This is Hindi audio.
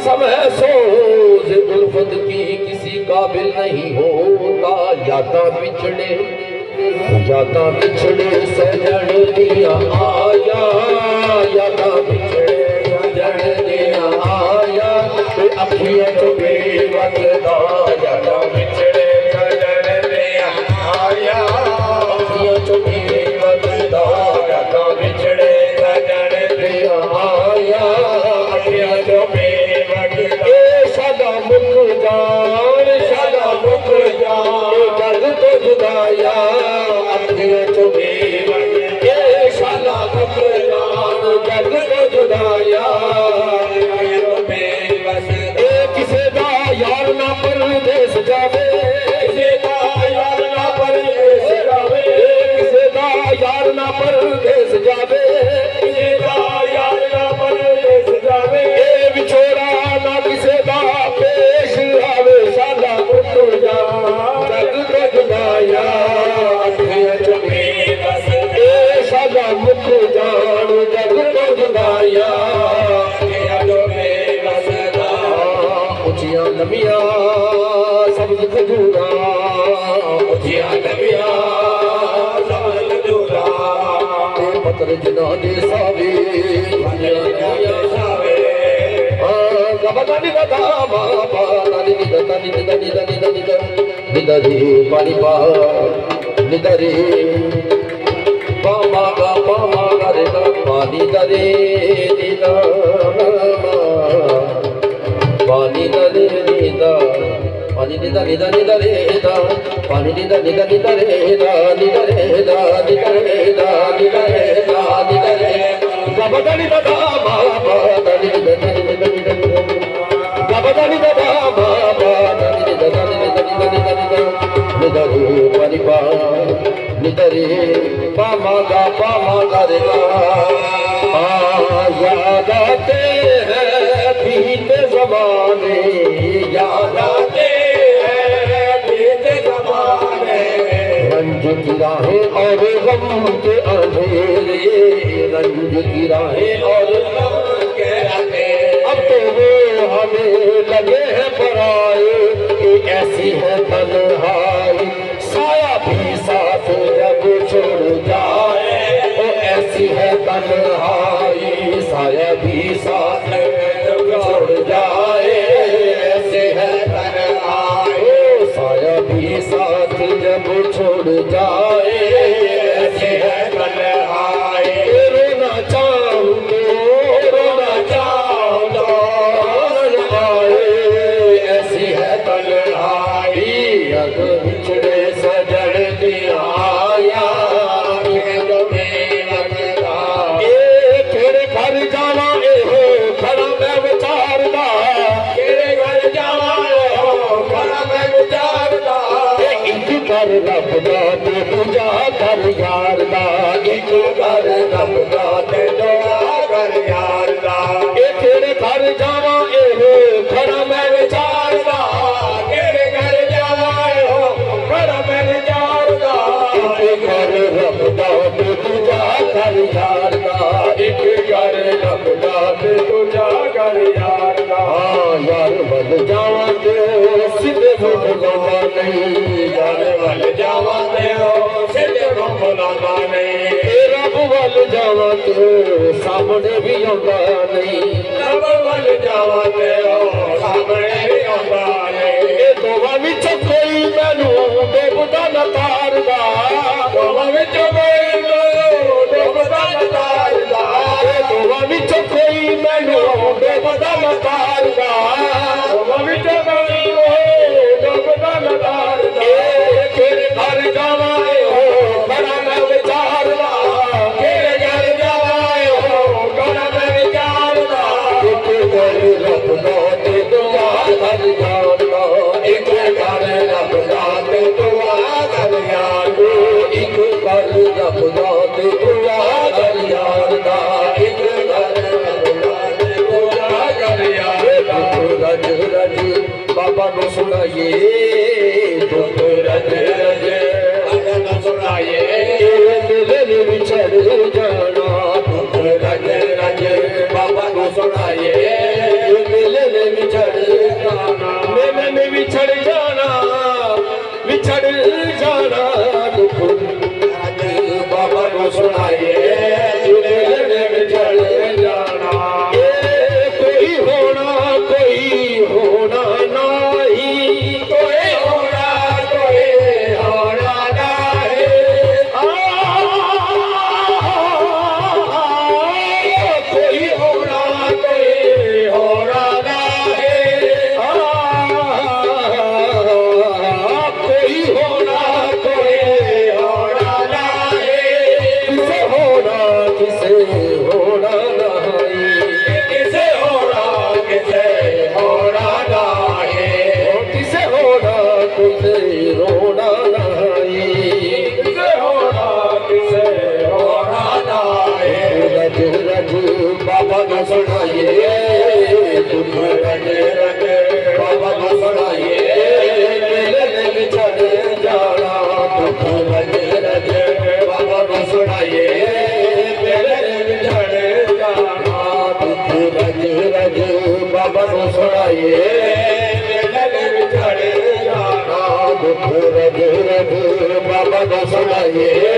कसम है सोज उल्फत की किसी काबिल नहीं होता। यादा बिछड़े सजन दिया आया, यादा बिछड़े सजन दिया आया। अखियां तो बेवकदा यादा बिछड़े सजन दिया आया, अखियां तो बेवकदा यादा बिछड़े सजन दिया आया, अखियां तो बेवकदा। सदा मुख जान जग तो जुदाया, अखियां तो बेवकदा। सदा मुख जान जग तो जुदाया, यार ना परदेस जावे, किसे दा यार ना परदेस जावे, किसे दा यार ना परदेस जावे, किसे दा यार ना परदेस जावे। ए विछोड़ा ना किसे दा पेश आवे, सादा मुख जान जग तो जुदाया, अखियां च बेबस। ए सादा मुख जान जग तो जुदाया, उचिया नबिया सब्ज खजूरा, उचिया नबिया सब्ज खजूरा। पत्र जिना दे सावे, गबदा निदा बाबा निदा निदा निदा निदा निदा निदा रे पानी पा निदा रे पामा गा रे पानी दरे निदा पानी दरे निदा पानी निदा निदा निदा रे दा पानी निदा निदा निदा रे दा निदा रे दा निदा रे दा निदा रे दा निदा रे गबदा निदा बाबा निदा निदा निदा निदा गबदा निदा बाबा निदा निदा निदा निदा निदा निदा रे पानी पा निदा रे पामा गा रे दा। याद आते हैं बीते ज़माने, याद आते हैं बीते ज़माने। रंज की राहें और गम के अंधेरे, रंज की राहें और गम के अंधेरे। अब तो वो हमें लगे हैं पराए, कि ऐसी है तन्हाई। साया भी साथ जब छोड़ जाए, वो ऐसी है तन्हाई। साया भी साथ जब छोड़ जाए, ऐसे है तन्हाई। साया भी साथ जब छोड़ जाए, ऐसे है तन्हाई। रोना चाहूं तो ऐसी है तन्हाई। अग बिछड़े सजन दिया आया, रब दा ते पूजा कर यार दा, एक कर रब दा ते दुआ कर यार दा। ए तेरे घर जावा एहो खड़ा मैं विचारदा, तेरे घर जावा एहो खड़ा मैं विचारदा। एक कर रब दा ते पूजा कर यार दा, एक कर रब दा ते पूजा कर यार दा। यार बद जावा ते सीधे बुलाना नहीं, यार वल जावा ते सीधे बुलाना नहीं। रब वल जावा ते सामने भी आंदा नहीं, रब वल जावा ते सामने भी आंदा नहीं। ए दोवां विच कोई मैनू डुबदा न तारदा, दोवां विच कोई मैनू डुबदा न तारदा। ए दोवां विच कोई मैनू डुबदा न तारदा, दोवां विच कोई डुबदा न तारदा। तेरे घर जावा हो बड़ा मैं विचारदा, तेरे घर जावा हो बड़ा मैं विचारदा। एक कर रब दा ते दुआ कर यार दा, एक कर रब दा ते दुआ कर यार दा। एक कर रब दा ते दुआ कर यार दा, एक कर रब दा ते दुआ कर यार दा। रज रज बाबा नु सुनाइए, दुख रज रज बाबा नु सुनाइए। दिल विछड़ जाना, दुख रज रज बाबा नु सुनाइए। दिल ਵਿਛੜ ਜਾਣਾ ਦੁੱਖ ਬਾਬਾ ਨੂੰ ਸੁਣਾਈਏ ਝੂਲੇ ਨੇ ਵਿਛੜ ਜਾਣਾ ਕੋਈ ਹੋਣਾ ਨਹੀਂ ਕੋਈ ਹੋਣਾ ਨਹੀਂ ਕੋਈ ਹੋਣਾ ਨਹੀਂ ਕੋਈ ਹੋਣਾ ਕਿਸੇ ਹੋਣਾ ਨਹੀਂ ਕਿਸੇ ਹੋਣਾ ਨਹੀਂ ਕਿਸੇ ਹੋਣਾ ਰੋਣਾ ਨਹੀਂ ਰਜ ਬਾਬਾ ਨੂੰ ਸੁਣਾਈਏ ਦੁੱਖ ਰਜ ਬਾਬਾ ਨੂੰ ਸੁਣਾਈਏ ਮੇਲੇ ਵਿਛੜ ਜਾਣਾ ਦੁੱਖ ਰਜ ਬਾਬਾ ਨੂੰ ਸੁਣਾਈਏ ਮੇਲੇ ਵਿਛੜ ਜਾਣਾ ਦੁੱਖ ਰਜ ਬਾਬਾ ਨੂੰ ਸੁਣਾਈਏ ਮੇਲੇ ਵਿਛੜ ਜਾਣਾ ਦੁੱਖ ਰਜ ਬਾਬਾ ਨੂੰ ਸੁਣਾਈਏ